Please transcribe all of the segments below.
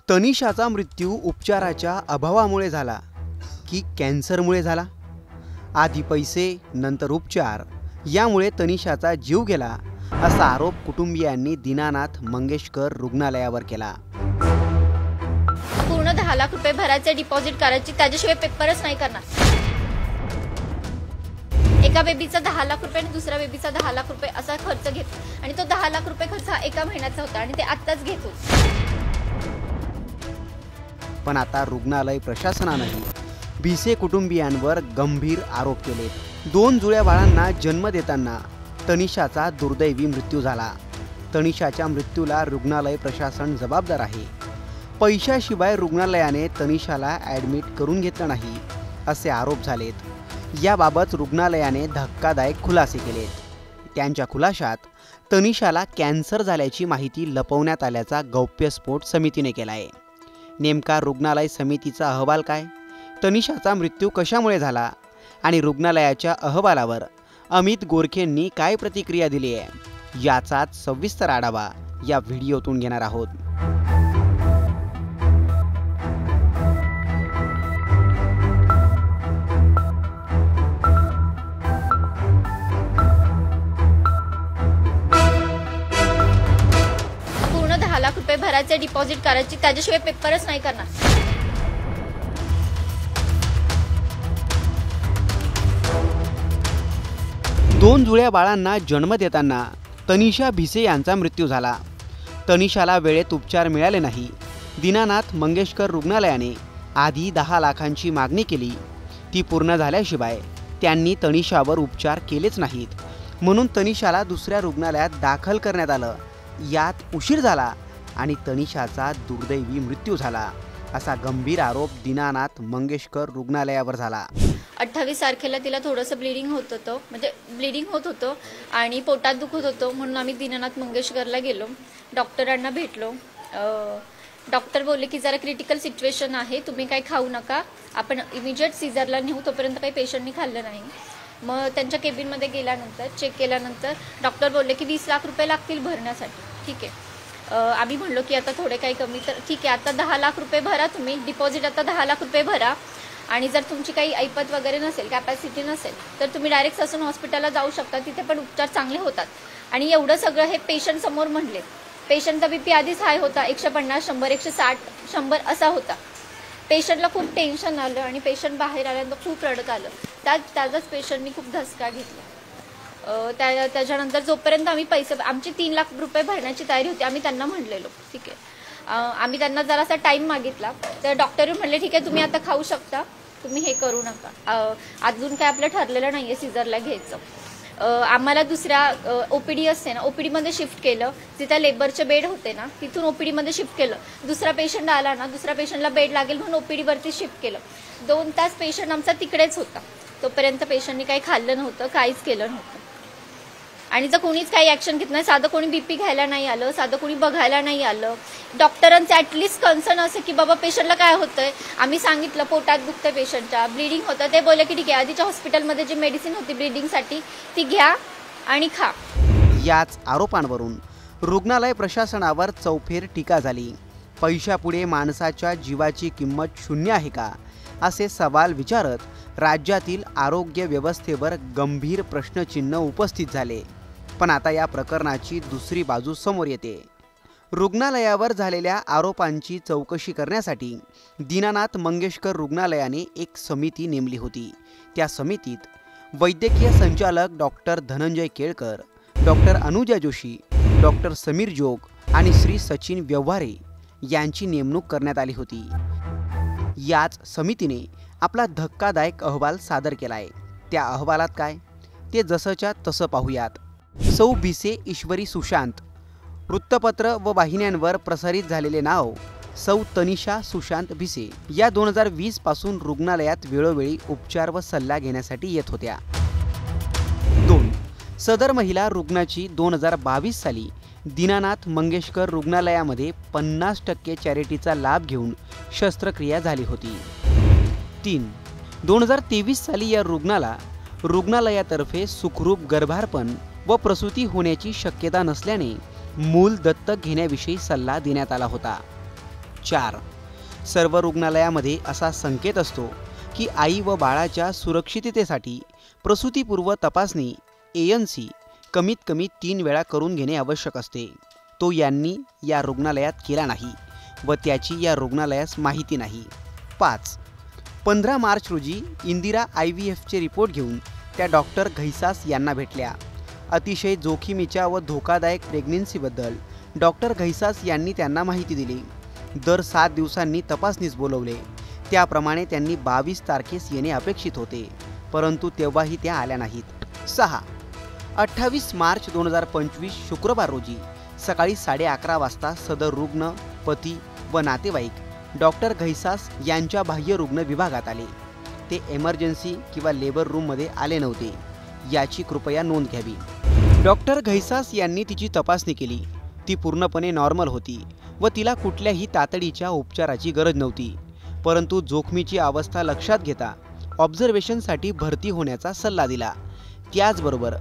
तनिषाचा मृत्यू उपचाराच्या अभावामुळे झाला की कॅन्सरमुळे झाला? आधी पैसे नंतर उपचार यामुळे तनिषाचा जीव गेला असा आरोप कुटुंबियांनी दीनानाथ मंगेशकर रुग्णालयावर केला। पूर्ण 10 लाख रुपये भरायचे डिपॉझिट करायची, त्याच्याशिवाय पेपरच नाही करणार। एका बेबीचा 10 लाख रुपये आणि दुसऱ्या बेबीचा 10 लाख रुपये असा खर्च घेतो आणि तो 10 लाख रुपये खर्च एका महिन्याचा होता आणि ते आत्ताच घेतो। पण आता रुग्णालय प्रशासनानेही भिसे कुटुंबियांवर गंभीर आरोप केले। 2 जुळ्या बाळांना जन्म देताना तनिषाचा दुर्दैवी मृत्यू झाला। तनिषाच्या मृत्यूला रुग्णालय प्रशासन जबाबदार आहे। पैशाशिवाय रुग्णालयाने तनिषाला ॲडमिट करून घेतलं नाही असे आरोप झालेत। याबाबत रुग्णालयाने धक्कादायक खुलासे केलेत। त्यांच्या खुलाशात तनिषाला कॅन्सर झाल्याची माहिती लपवण्यात आल्याचा गौप्यस्फोट समितीने केलाय। नेमका रुग्णालय समितीचा अहवाल काय? तनिषाचा मृत्यू कशामुळे झाला आणि रुग्णालयाच्या अहवालावर अमित गोरखेंनी काय प्रतिक्रिया दिली आहे याचाच सविस्तर आढावा या व्हिडिओतून घेणार आहोत। पूर्ण 10 लाख रुपये भरायचे डिपॉझिट करायची, त्याच्याशिवाय पेपरच नाही करणार। 2 जुळ्या बाळांना जन्म देताना तनिषा भिसे यांचा मृत्यू झाला। तनिषाला वेळेत उपचार मिळाले नाही। दीनानाथ मंगेशकर रुग्णालयाने आधी 10 लाखांची मागणी केली, ती पूर्ण झाल्याशिवाय त्यांनी तनिषावर उपचार केलेच नाहीत, म्हणून तनिषाला दुसऱ्या रुग्णालयात दाखल करण्यात आलं। यात उशीर झाला आणि तनिषाचा दुर्दैवी मृत्यू झाला असा गंभीर आरोप दीनानाथ मंगेशकर रुग्णालयावर झाला। 28 तारखेला तिला थोडंसं ब्लिडिंग होत होतं आणि पोटात दुखत होतं, म्हणून आम्ही दीनानाथ मंगेशकरला गेलो, डॉक्टरांना भेटलो। डॉक्टर बोलले की जरा क्रिटिकल सिच्युएशन आहे, तुम्ही काही खाऊ नका, आपण इमिजिएट सीझरला नेऊ। तोपर्यंत काही पेशंटनी खाल्लं नाही। मग त्यांच्या केबिनमध्ये गेल्यानंतर चेक केल्यानंतर डॉक्टर बोलले की 20 लाख रुपये लागतील भरण्यासाठी। ठीक आहे, आम्ही म्हणलो की आता थोडे काही कमी, तर ठीक आहे आता 10 लाख रुपये भरा तुम्ही डिपॉझिट, आता 10 लाख रुपये भरा आणि जर तुमची काही ऐपत वगैरे नसेल, कॅपॅसिटी नसेल, तर तुम्ही डायरेक्ट ससून हॉस्पिटलला जाऊ शकता, तिथे पण उपचार चांगले होतात। आणि एवढं सगळं हे पेशंट समोर म्हणले। पेशंटचा बीपी आधीच हाय होता, 150, 100, 160, 100 असा होता। पेशंटला खूप टेन्शन आलं आणि पेशंट बाहेर आल्यानंतर खूप रडत आलं। त्याचाच पेशंटनी खूप धसका घेतला। त्याच्यानंतर जोपर्यंत आम्ही पैसे, आमची 3 लाख रुपये भरण्याची तयारी होती, आम्ही त्यांना म्हणलेलो ठीक आहे, आम्ही त्यांना जरासा टाईम मागितला, तर डॉक्टर म्हणले ठीक आहे तुम्ही आता खाऊ शकता, तुम्ही हे करू नका, अजून काय आपलं ठरलेलं नाही आहे सीझरला घ्यायचं। आम्हाला दुसऱ्या ओपीडी असते ना, ओपीडीमध्ये शिफ्ट केलं, जिथे लेबरचे बेड होते ना तिथून ओपीडीमध्ये शिफ्ट केलं। दुसरा पेशंट आला ना, दुसऱ्या पेशंटला बेड लागेल म्हणून ओपीडीवरती शिफ्ट केलं। 2 तास पेशंट आमचा तिकडेच होता, तोपर्यंत पेशंटनी काही खाल्लं नव्हतं, काहीच केलं नव्हतं आणि जर कोणीच काही ॲक्शन घेत नाही, साधं कोणी बीपी घ्यायला नाही आलं, साधं कोणी बघायला नाही आलं। डॉक्टरांचं ॲटलिस्ट कन्सर्न असं की बाबा पेशंटला काय होतंय, आम्ही सांगितलं पोटात दुखतंय पेशंटच्या, ब्लिडिंग होतं, ते बोलले की ठीक आहे आधीच्या हॉस्पिटलमध्ये जी मेडिसिन होती ब्लिडिंगसाठी ती घ्या आणि खा। याच आरोपांवरून रुग्णालय प्रशासनावर चौफेर टीका झाली। पैशापुढे माणसाच्या जीवाची किंमत शून्य आहे का असे सवाल विचारत राज्यातील आरोग्य व्यवस्थेवर गंभीर प्रश्नचिन्ह उपस्थित झाले। पण आता या प्रकरणाची दुसरी बाजू समोर येते। रुग्णालयावर झालेल्या आरोपांची चौकशी करण्यासाठी दीनानाथ मंगेशकर रुग्णालयाने एक समिती नेमली होती। त्या समितीत वैद्यकीय संचालक doctor Dhananjay Kelkar, doctor Anuja Joshi, doctor Sameer Jog आणि श्री सचिन व्यवहारे यांची नेमणूक करण्यात आली होती। याच समितीने आपला धक्कादायक अहवाल सादर केलाय। त्या अहवालात काय ते जसंच्या तसं पाहूयात। सौ भिसे ईश्वरी सुशांत, वृत्तपत्र व वाहिन्यांवर प्रसारित झालेले नाव सौ तनिषा सुशांत भिसे या 2020 पासून रुग्णालयात वेळोवेळी उपचार व सल्ला घेण्यासाठी येत होत्या। 2 सदर महिला रुग्णाची 2022 साली दीनानाथ मंगेशकर रुग्णालयामध्ये 50% चॅरिटीचा लाभ घेऊन शस्त्रक्रिया झाली होती। 3 2023 साली या रुग्णालयातर्फे सुखरूप गर्भारपण व प्रसूती होण्याची शक्यता नसल्याने मूल दत्तक घेण्याविषयी सल्ला देण्यात आला होता। 4. सर्व रुग्णालयामध्ये असा संकेत असतो की आई व बाळाच्या सुरक्षिततेसाठी प्रसूतीपूर्व तपासणी ANC कमीत कमी 3 वेळा करून घेणे आवश्यक असते. तो यांनी या रुग्णालयात केला नाही व त्याची या रुग्णालयास माहिती नाही. 5. 15 मार्च रोजी इंदिरा IVFचे रिपोर्ट घेऊन त्या डॉक्टर घैसास यांना भेटल्या. अतिशय जोखमीच्या व धोकादायक प्रेग्नन्सीबद्दल डॉक्टर घैसास यांनी त्यांना माहिती दिली. दर 7 दिवसांनी तपासणीस बोलवले. त्याप्रमाणे त्यांनी 22 तारखेस येणे अपेक्षित होते, परंतु तेव्हाही त्या आल्या नाहीत. 6. 28 मार्च 2025 शुक्रवार रोजी सकाळी 11:30 वाजता सदर रुग्ण, पती व नातेवाईक डॉक्टर घैसास यांच्या बाह्य रुग्ण विभागात आले. ते एमर्जन्सी किंवा लेबर रूममध्ये आले नव्हते, याची कृपया नोंद घ्यावी. डॉक्टर घैसास यांनी तिची तपासणी केली. ती पूर्णपणे नॉर्मल होती व तिला कुठल्याही तातडीच्या उपचाराची गरज नव्हती, परंतु जोखमीची अवस्था लक्षात घेता ऑब्झर्वेशनसाठी भरती होण्याचा सल्ला दिला. त्याचबरोबर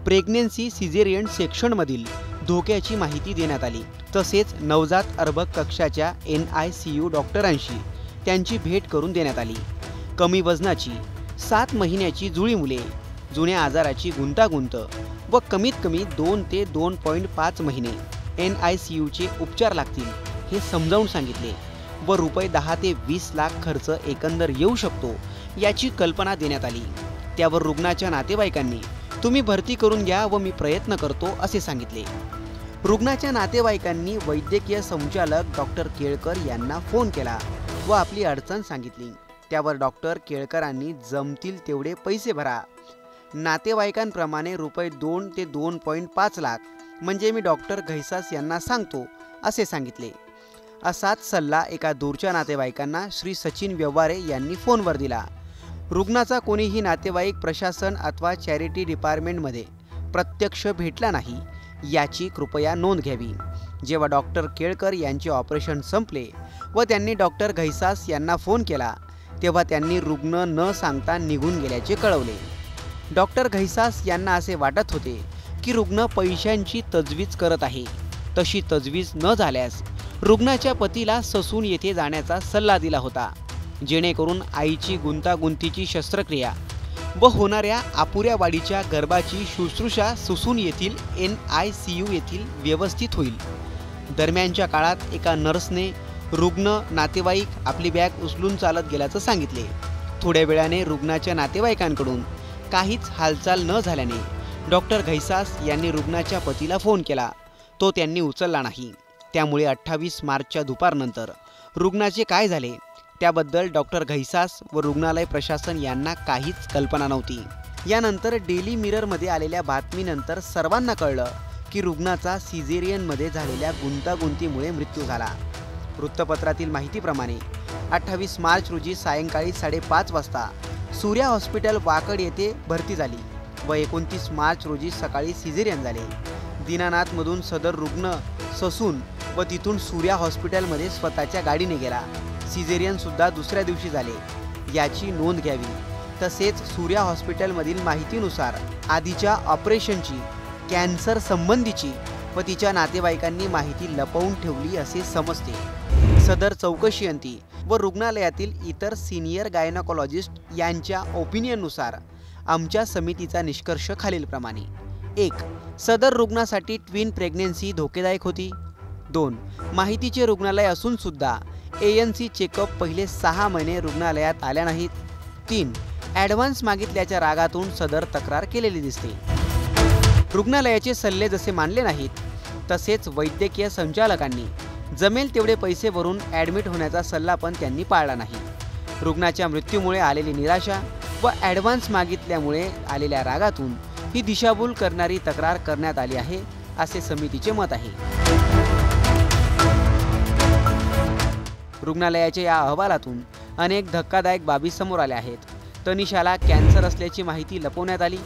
प्रेग्नेन्सी सिझेरियन सेक्शनमधील धोक्याची माहिती देण्यात आली. तसेच नवजात अर्भक कक्षाच्या NICU डॉक्टरांशी त्यांची भेट करून देण्यात आली. कमी वजनाची, 7 महिन्याची जुळी मुले, जुन्या आजाराची गुंतागुंत व कमीत कमी 2 ते 2.5 महिने NICUचे उपचार लागतील हे समजावून सांगितले व रुपये 10 ते 20 लाख खर्च एकंदर येऊ शकतो याची कल्पना देण्यात आली. त्यावर रुग्णाच्या नातेवाईकांनी तुम्ही भरती करून घ्या व मी प्रयत्न करतो असे सांगितले. रुग्णाच्या नातेवाईकांनी वैद्यकीय संचालक डॉक्टर केळकर यांना फोन केला व आपली अडचण सांगितली. त्यावर डॉक्टर केळकरांनी जमतील तेवढे पैसे भरा, नातेवाईकांप्रमाणे रुपये 2 ते 2.5 लाख म्हणजे मी डॉक्टर घैसास यांना सांगतो असे सांगितले. असाच सल्ला एका दूरच्या नातेवाईकांना श्री सचिन व्यवहारे यांनी फोनवर दिला. रुग्णाचा कोणीही नातेवाईक प्रशासन अथवा चॅरिटी डिपार्टमेंटमध्ये प्रत्यक्ष भेटला नाही, याची कृपया नोंद घ्यावी. जेव्हा डॉक्टर केळकर यांचे ऑपरेशन संपले व त्यांनी डॉक्टर घैसास यांना फोन केला, तेव्हा त्यांनी रुग्ण न सांगता निघून गेल्याचे कळवले. डॉक्टर घैसास यांना असे वाटत होते की रुग्ण पैशांची तजवीज करत आहे. तशी तजवीज न झाल्यास रुग्णाच्या पतीला ससून येथे जाण्याचा सल्ला दिला होता, जेणेकरून आईची गुंतागुंतीची शस्त्रक्रिया व होणाऱ्या अपुऱ्या वाढीच्या गर्भाची शुश्रूषा ससून येथील NICU येथील व्यवस्थित होईल. दरम्यानच्या काळात एका नर्सने रुग्ण नातेवाईक आपली बॅग उचलून चालत गेल्याचं सांगितले. थोड्या वेळाने रुग्णाच्या नातेवाईकांकडून काहीच हालचाल न झाल्याने डॉक्टर घैसास यांनी रुग्णाच्या पतीला फोन केला. तो त्यांनी उचलला नाही. त्यामुळे 28 मार्चच्या दुपारनंतर रुग्णाचे काय झाले त्याबद्दल डॉक्टर घैसास व रुग्णालय प्रशासन यांना काहीच कल्पना नव्हती. यानंतर डेली मिररमध्ये आलेल्या बातमीनंतर सर्वांना कळलं की रुग्णाचा सिझेरियनमध्ये झालेल्या गुंतागुंतीमुळे मृत्यू झाला. वृत्तपत्रातील माहितीप्रमाणे 28 मार्च रोजी सायंकाळी 5:30 वाजता सूर्या हॉस्पिटल वाकड येथे भरती झाली व 29 मार्च रोजी सकाळी सिझेरियन झाले. दीनानाथमधून सदर रुग्ण ससून व तिथून सूर्या हॉस्पिटलमध्ये स्वतःच्या गाडीने गेला. सिझेरियन सुद्धा दुसऱ्या दिवशी झाले, याची नोंद घ्यावी. तसेच सूर्या हॉस्पिटलमधील माहितीनुसार आधीच्या ऑपरेशनची, कॅन्सर संबंधीची व तिच्या नातेवाईकांनी माहिती लपवून ठेवली असे समजते. सदर चौकशी अंती व रुग्णालयातील इतर सिनियर गायनॉकॉलॉजिस्ट यांच्या ओपिनियननुसार आमच्या समितीचा निष्कर्ष खालीलप्रमाणे: 1. सदर रुग्णासाठी ट्विन प्रेग्नेन्सी धोकेदायक होती. 2. माहितीचे रुग्णालय असून सुद्धा ANC चेकअप पहिले 6 महिने रुग्णालयात आल्या नाहीत. 3. ॲडव्हान्स मागितल्याच्या रागातून सदर तक्रार केलेली दिसते. रुग्णालयाचे सल्ले जसे मानले नाहीत, तसेच वैद्यकीय संचालकांनी जमेल तेवढे पैसे भरून ॲडमिट होण्याचा सल्ला पण त्यांनी पाळला नाही. रुग्णाच्या मृत्यूमुळे आलेली निराशा व ॲडव्हान्स मागितल्यामुळे आलेल्या रागातून ही दिशाभूल करणारी तक्रार करण्यात आली आहे, असे समितीचे मत आहे. रुग्णालयाच्या या अहवालातून अनेक धक्कादायक बाबी समोर आल्या आहेत. तनिषाला कॅन्सर असल्याची माहिती लपवण्यात आली.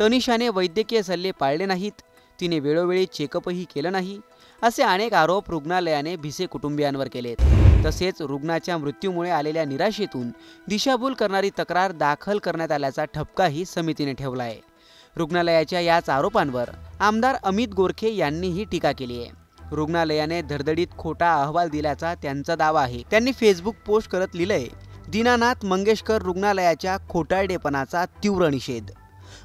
तनिषाने वैद्यकीय सल्ले पाळले नाहीत. तिने वेळोवेळी चेकअपही केलं नाही, असे अनेक आरोप रुग्णालयाने भिसे कुटुंबियांवर केलेत. तसेच रुग्णाच्या मृत्यूमुळे आलेल्या निराशेतून दिशाभूल करणारी तक्रार दाखल करण्यात आल्याचा ठपकाही समितीने ठेवला आहे. रुग्णालयाच्या याच आरोपांवर आमदार अमित गोरखे यांनीही टीका केली आहे. रुग्णालयाने धडधडीत खोटा अहवाल दिल्याचा त्यांचा दावा आहे। त्यांनी फेसबुक पोस्ट करत लिहिलंय, दीनानाथ मंगेशकर रुग्णालयाच्या खोटारडेपणाचा तीव्र निषेध।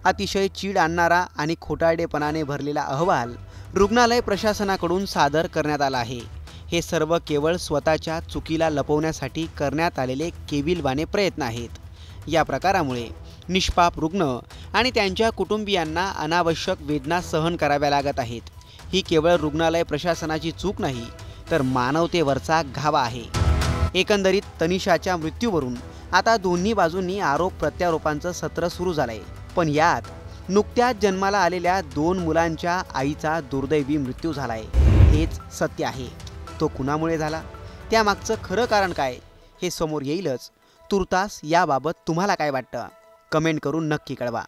अतिशय चीड आणणारा आणि खोटारडेपणाने भरलेला अहवाल रुग्णालय प्रशासनाकडून सादर करण्यात आला आहे। हे सर्व केवळ स्वतःच्या चुकीला लपवण्यासाठी करण्यात आलेले केविलवाणे प्रयत्न आहेत। या प्रकारामुळे निष्पाप रुग्ण आणि त्यांच्या कुटुंबियांना अनावश्यक वेदना सहन कराव्या लागत आहेत। ही केवळ रुग्णालय प्रशासनाची चूक नाही, तर मानवतेवरचा घावा आहे। एकंदरीत तनिषाच्या मृत्यूवरून आता दोन्ही बाजूंनी आरोप प्रत्यारोपांचं सत्र सुरू झालंय। पण यात नुकत्याच जन्माला आलेल्या 2 मुलांच्या आईचा दुर्दैवी मृत्यू झालाय। हेच सत्य आहे। तो कुणामुळे झाला, त्यामागचं खरं कारण काय हे समोर येईलच। तुर्तास याबाबत तुम्हाला काय वाटतं, कमेंट करून नक्की कळवा।